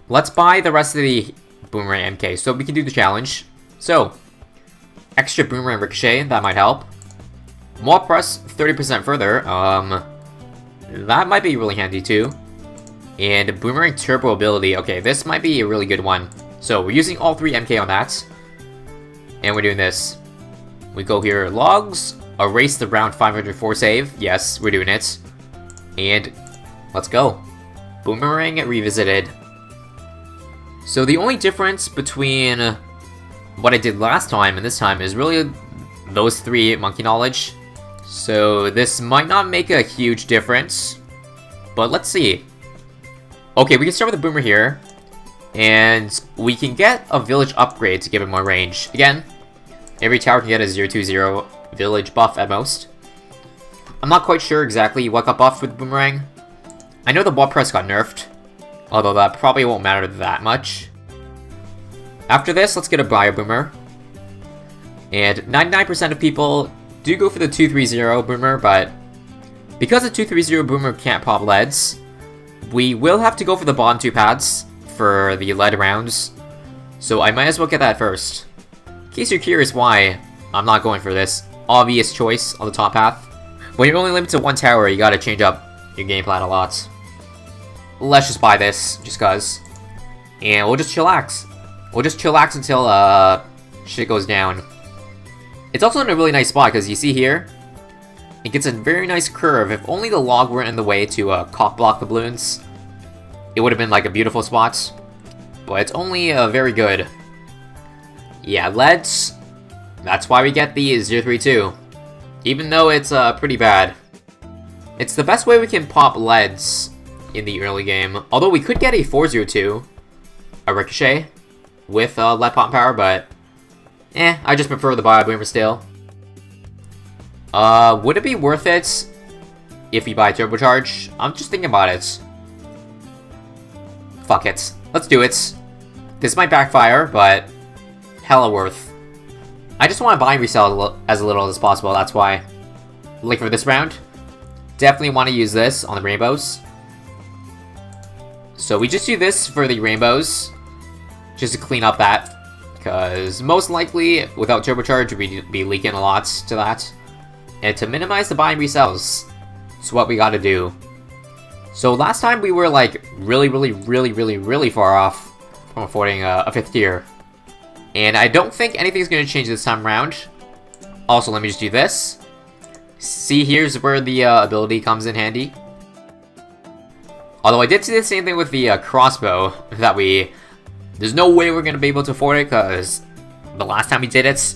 let's buy the rest of the boomerang MK so we can do the challenge. So, extra boomerang ricochet, that might help. More press 30% further, that might be really handy too. And boomerang turbo ability, okay, this might be a really good one. So, we're using all 3 MK on that. And we're doing this. We go here, logs, erase the round 504 save. Yes, we're doing it. And let's go. Boomerang revisited. So the only difference between what I did last time and this time is really those 3 monkey knowledge. So this might not make a huge difference, but let's see. Okay, we can start with the boomer here, and we can get a village upgrade to give it more range. Again, every tower can get a 020 village buff at most. I'm not quite sure exactly what got buffed with Boomerang. I know the wall press got nerfed, although that probably won't matter that much. After this, let's get a Bio Boomer. And 99% of people do go for the 230 Boomer, but because the 230 Boomer can't pop leads, we will have to go for the bottom 2 pads for the lead rounds. So I might as well get that first. In case you're curious why I'm not going for this obvious choice on the top path. When you're only limited to 1 tower, you gotta change up your game plan a lot. Let's just buy this, just cuz. And we'll just chillax. We'll just chillax until shit goes down. It's also in a really nice spot, because you see here, it gets a very nice curve. If only the log weren't in the way to cock block the balloons, it would have been like a beautiful spot. But it's only very good. Yeah, let's... That's why we get the 032. Even though it's pretty bad. It's the best way we can pop leads in the early game. Although we could get a 402, a ricochet, with lead pop power, but... I just prefer the Bio Boomer still. Would it be worth it if we buy Turbocharge? I'm just thinking about it. Fuck it. Let's do it. This might backfire, but hella worth. I just want to buy and resell as little as possible, that's why. Like for this round, definitely want to use this on the rainbows. So we just do this for the rainbows, just to clean up that. Because most likely, without Turbocharge, we'd be leaking a lot to that. And to minimize the buy and resells, it's what we gotta do. So last time we were like really far off from affording a 5th tier. And I don't think anything's gonna change this time around. Also, let me just do this. See, here's where the ability comes in handy. Although I did see the same thing with the crossbow, that there's no way we're gonna be able to afford it, because the last time we did it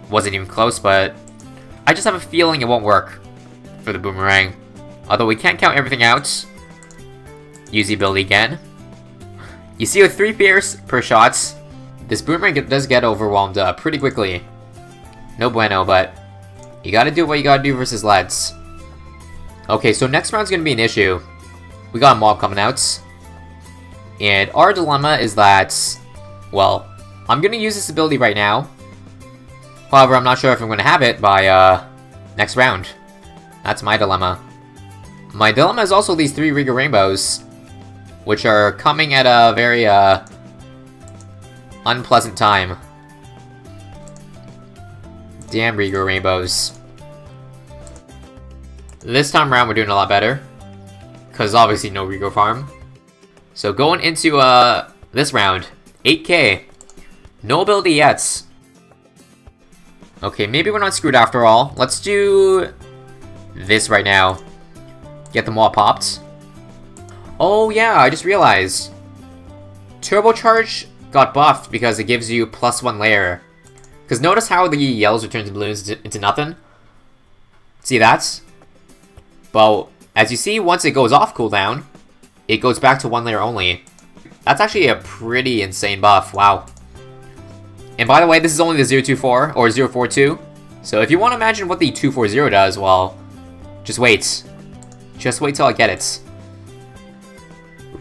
wasn't even close, but I just have a feeling it won't work for the boomerang. Although we can't count everything out. Use the ability again. You see, with 3 pierce per shot, this boomerang does get overwhelmed pretty quickly. No bueno, but you gotta do what you gotta do versus leads. Okay, so next round's gonna be an issue. We got a mob coming out. And our dilemma is that, well, I'm gonna use this ability right now. However, I'm not sure if I'm gonna have it by next round. That's my dilemma. My dilemma is also these 3 Riga Rainbows, which are coming at a very unpleasant time. Damn Riga Rainbows. This time around we're doing a lot better, because obviously no Riga farm. So going into this round, 8k. No ability yet. Okay, maybe we're not screwed after all. Let's do this right now. Get them all popped. Oh yeah, I just realized. Turbocharge got buffed because it gives you +1 layer. Because notice how the yellows returns balloons into nothing? See that? Well, as you see, once it goes off cooldown, it goes back to 1 layer only. That's actually a pretty insane buff, wow. And by the way, this is only the 024 or 042. So if you want to imagine what the 240 does, well, just wait. Just wait till I get it.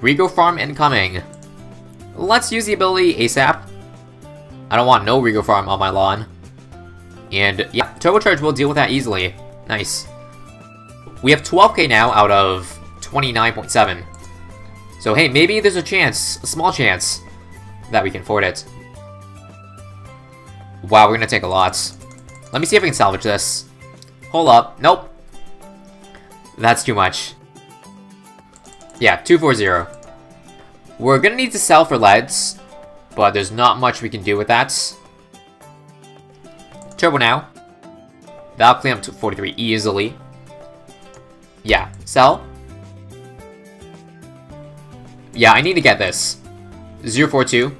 Rego farm incoming. Let's use the ability ASAP. I don't want no Rego farm on my lawn. And yeah, Turbocharge will deal with that easily. Nice. We have 12k now out of 29.7. So hey, maybe there's a chance, a small chance, that we can afford it. Wow, we're gonna take a lot. Let me see if we can salvage this. Hold up. Nope. That's too much. Yeah, 240. We're gonna need to sell for leads, but there's not much we can do with that. Turbo now. That'll clean up to 43 easily. Yeah, sell. Yeah, I need to get this. 042.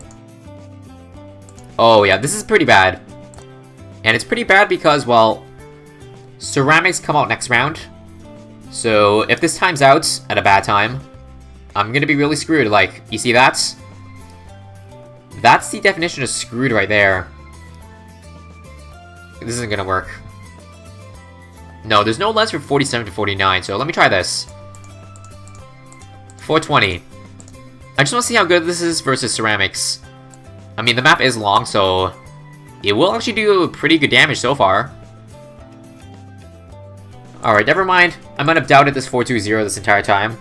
Oh yeah, this is pretty bad. And it's pretty bad because, well, ceramics come out next round. So if this times out at a bad time, I'm gonna be really screwed. Like, you see that? That's the definition of screwed right there. This isn't gonna work. No, there's no lens for 47 to 49, so let me try this. 420. I just want to see how good this is versus ceramics. I mean, the map is long, so it will actually do pretty good damage so far. Alright, never mind. I might have doubted this 420 this entire time.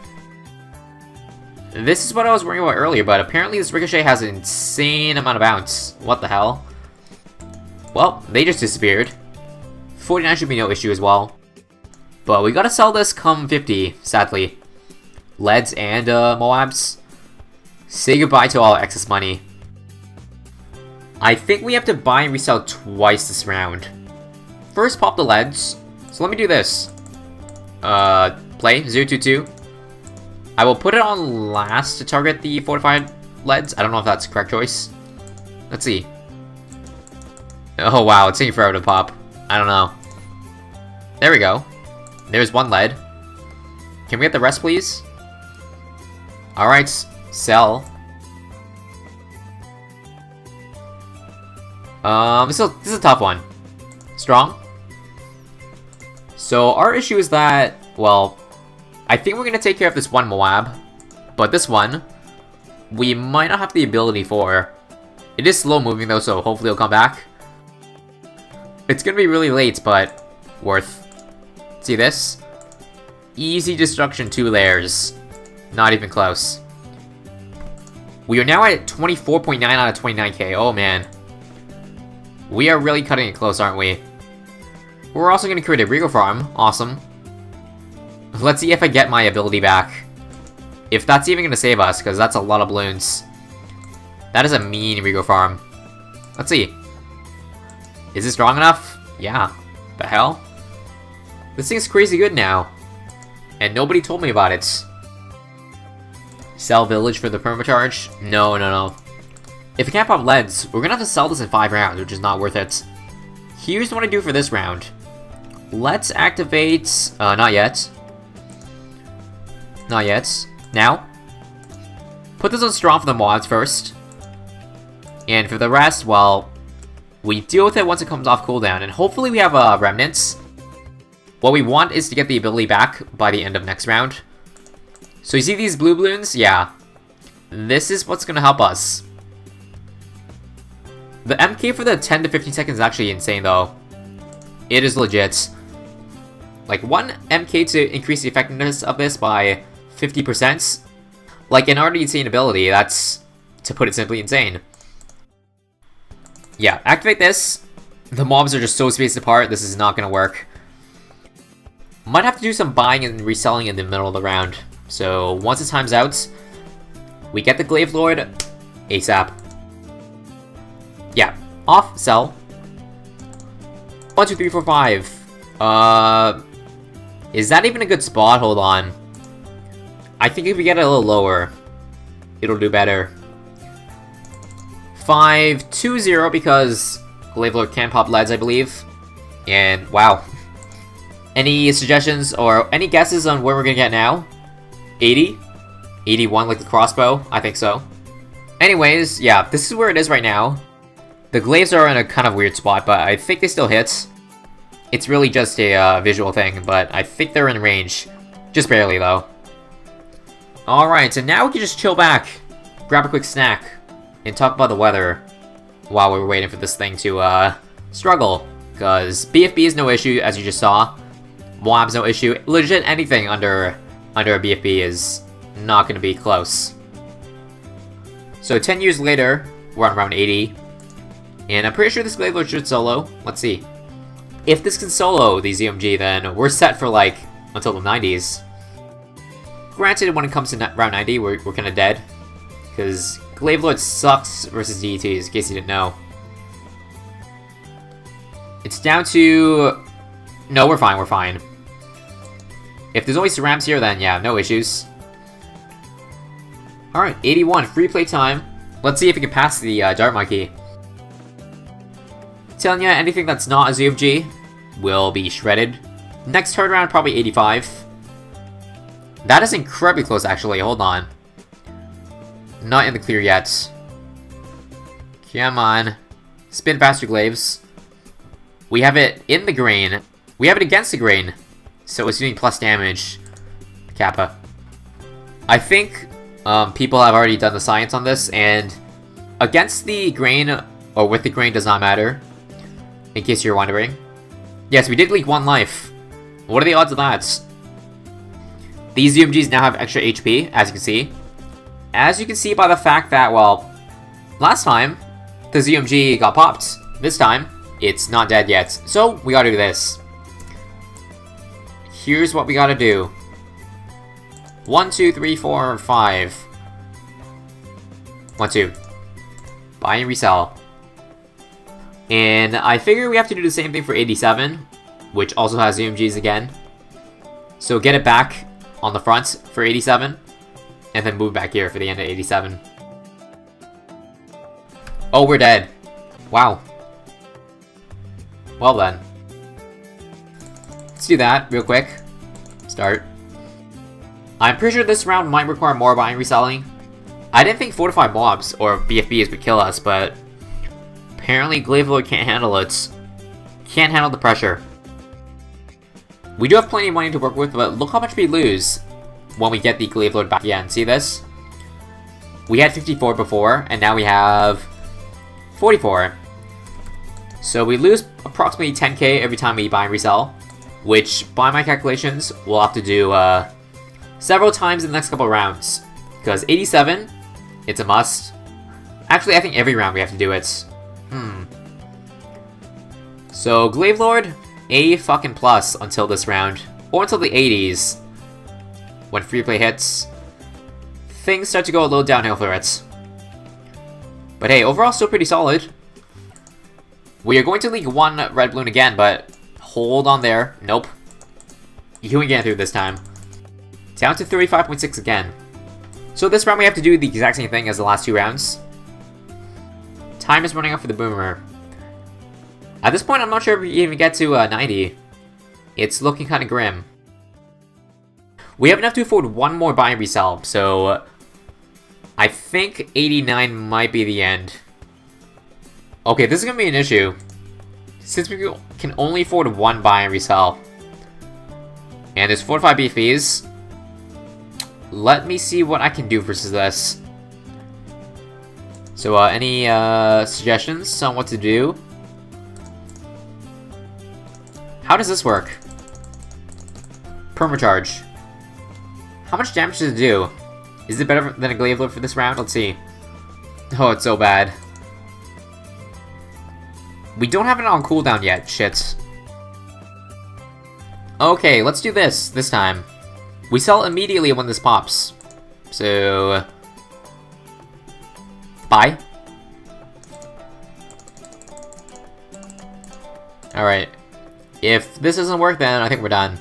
This is what I was worrying about earlier, but apparently this Ricochet has an insane amount of bounce. What the hell? Well, they just disappeared. 49 should be no issue as well. But we gotta sell this come 50, sadly. Leads and Moabs. Say goodbye to all excess money. I think we have to buy and resell twice this round. First, pop the leads. So let me do this. Play 022. I will put it on last to target the fortified leads. I don't know if that's the correct choice. Let's see. Oh wow, it's taking forever to pop. I don't know. There we go. There's one lead. Can we get the rest, please? Alright, sell. This is a tough one. Strong. So our issue is that, well, I think we're gonna take care of this one Moab, but this one, we might not have the ability for. It is slow moving though, so hopefully it'll come back. It's gonna be really late, but worth. See this? Easy destruction, 2 layers. Not even close. We are now at 24.9 out of 29k. Oh man. We are really cutting it close, aren't we? We're also going to create a Regal Farm. Awesome. Let's see if I get my ability back. If that's even going to save us, because that's a lot of balloons. That is a mean Regal Farm. Let's see. Is this strong enough? Yeah. The hell? This thing's crazy good now. And nobody told me about it. Sell Village for the permacharge? No, no, no. If we can't pop leads, we're gonna have to sell this in 5 rounds, which is not worth it. Here's what I do for this round. Let's activate... not yet. Not yet. Now. Put this on strong for the mods first. And for the rest, well, we deal with it once it comes off cooldown. And hopefully we have remnants. What we want is to get the ability back by the end of next round. So you see these blue balloons? Yeah. This is what's gonna help us. The MK for the 10 to 15 seconds is actually insane though. It is legit. Like 1 MK to increase the effectiveness of this by 50%. Like an already insane ability, that's, to put it simply, insane. Yeah, activate this. The mobs are just so spaced apart, this is not gonna work. Might have to do some buying and reselling in the middle of the round. So once it times out, we get the Glaive Lord ASAP. Yeah, off, sell. 1, 2, 3, 4, 5. Is that even a good spot? Hold on. I think if we get it a little lower, it'll do better. 5, 2, 0 because Glaive Lord can pop leads, I believe. And wow. Any suggestions or any guesses on where we're gonna get now? 80? 81 like the crossbow? I think so. Anyways, yeah, this is where it is right now. The glaives are in a kind of weird spot, but I think they still hit. It's really just a visual thing, but I think they're in range. Just barely, though. Alright, so now we can just chill back, grab a quick snack, and talk about the weather while we're waiting for this thing to struggle. Because BFB is no issue, as you just saw. Moab's no issue. Legit anything under a BFB is not going to be close. So 10 years later, we're on round 80. And I'm pretty sure this Glaive Lord should solo. Let's see. If this can solo the ZMG, then we're set for like until the 90s. Granted, when it comes to round 90, we're kind of dead. Because Glaive Lord sucks versus DETs, in case you didn't know. It's down to... No, we're fine, we're fine. If there's only cerams here, then yeah, no issues. Alright, 81, free play time. Let's see if we can pass the Dart Monkey. Telling ya, anything that's not a ZMG will be shredded. Next turn round, probably 85. That is incredibly close, actually. Hold on. Not in the clear yet. Come on. Spin faster, Glaives. We have it in the green. We have it against the green. So it's doing plus damage. Kappa. I think people have already done the science on this, and against the grain, or with the grain, does not matter. In case you're wondering. Yes, we did leak 1 life. What are the odds of that? These ZMGs now have extra HP, as you can see. As you can see by the fact that, well, last time, the ZMG got popped. This time, it's not dead yet. So, we gotta do this. Here's what we gotta do. 1, 2, 3, 4, 5. 1, 2. Buy and resell. And I figure we have to do the same thing for 87, which also has ZMGs again. So get it back on the front for 87, and then move back here for the end of 87. Oh, we're dead. Wow. Well then. Let's do that real quick. Start. I'm pretty sure this round might require more buying and reselling. I didn't think fortified mobs or BFBs would kill us, but apparently Glaive Lord can't handle it. Can't handle the pressure. We do have plenty of money to work with, but look how much we lose when we get the Glaive Lord back again. See this? We had 54 before, and now we have 44. So we lose approximately 10k every time we buy and resell, which, by my calculations, we'll have to do several times in the next couple of rounds. Because 87, it's a must. Actually, I think every round we have to do it. So, Glaive Lord, A fucking plus until this round. Or until the 80s. When Freeplay hits, things start to go a little downhill for it. But hey, overall still pretty solid. We are going to leak 1 red balloon again, but hold on there. Nope. You can get through this time. Down to 35.6 again. So this round we have to do the exact same thing as the last 2 rounds. Time is running out for the boomer. At this point, I'm not sure if we even get to 90. It's looking kind of grim. We have enough to afford 1 more buy and resell, so I think 89 might be the end. Okay, this is going to be an issue. Since we can only afford 1 buy and resell, and there's 4 to 5 BFEs, let me see what I can do versus this. So, any suggestions on what to do? How does this work? Permacharge. How much damage does it do? Is it better than a Glaive Lord for this round? Let's see. Oh, it's so bad. We don't have it on cooldown yet. Shit. Okay, let's do this time. We sell immediately when this pops. So... buy. Alright. If this doesn't work, then I think we're done.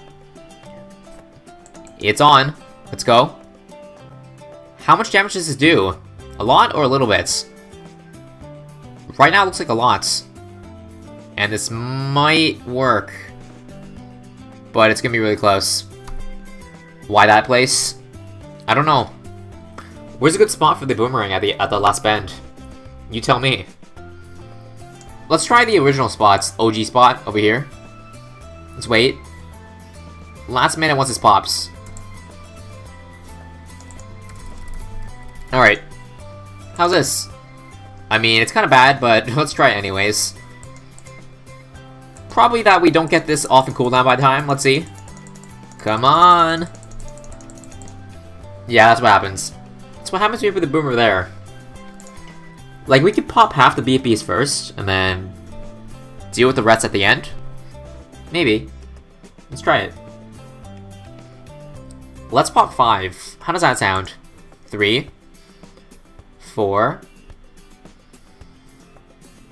It's on. Let's go. How much damage does this do? A lot or a little bit? Right now it looks like a lot. And this might work. But it's gonna be really close. Why that place? I don't know. Where's a good spot for the boomerang at the last bend? You tell me. Let's try the original spots. OG spot over here. Let's wait. Last minute once this pops. Alright. How's this? I mean, it's kind of bad, but let's try it anyways. Probably that we don't get this off in cooldown by time. Let's see. Come on. Yeah, that's what happens. That's what happens to me with the boomer there. Like, we could pop half the BFBs first, and then deal with the rest at the end? Maybe. Let's try it. Let's pop 5. How does that sound? 3, 4,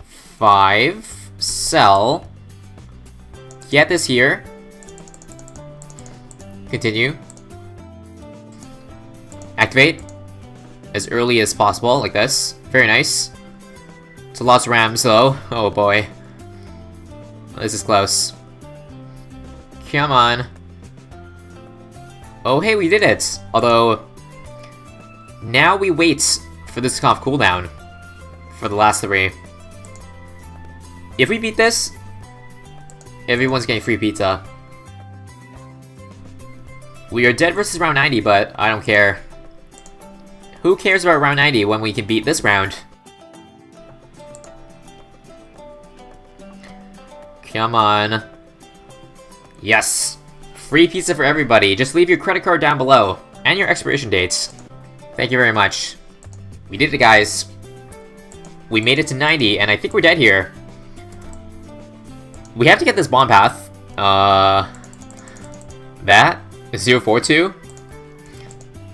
5, sell, get this here, continue, activate as early as possible, like this. Very nice. It's a lot of rams though. Oh boy. This is close. Come on. Oh hey, we did it! Although, now we wait for this to come off cooldown for the last 3. If we beat this, everyone's getting free pizza. We are dead versus round 90, but I don't care. Who cares about round 90 when we can beat this round? Come on. Yes! Free pizza for everybody. Just leave your credit card down below. And your expiration dates. Thank you very much. We did it, guys. We made it to 90, and I think we're dead here. We have to get this bomb path. That? 042?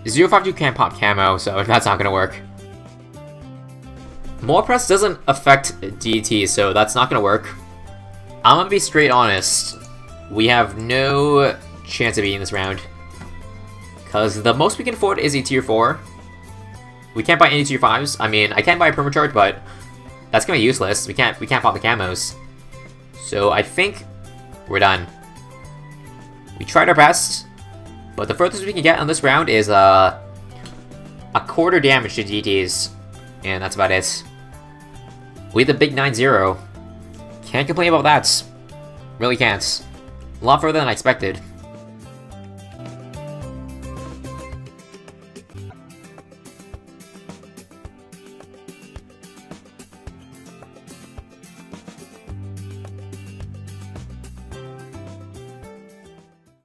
052 can't pop camo, so that's not gonna work. More press doesn't affect DT, so that's not gonna work. I'm gonna be straight honest. We have no chance of beating this round. Because the most we can afford is a tier 4. We can't buy any tier 5s. I mean, I can buy a permacharge, but that's gonna be useless. We can't pop the camos. So I think we're done. We tried our best, but the furthest we can get on this round is a quarter damage to DTs. And that's about it. We had the big 9-0. Can't complain about that. Really can't. A lot further than I expected.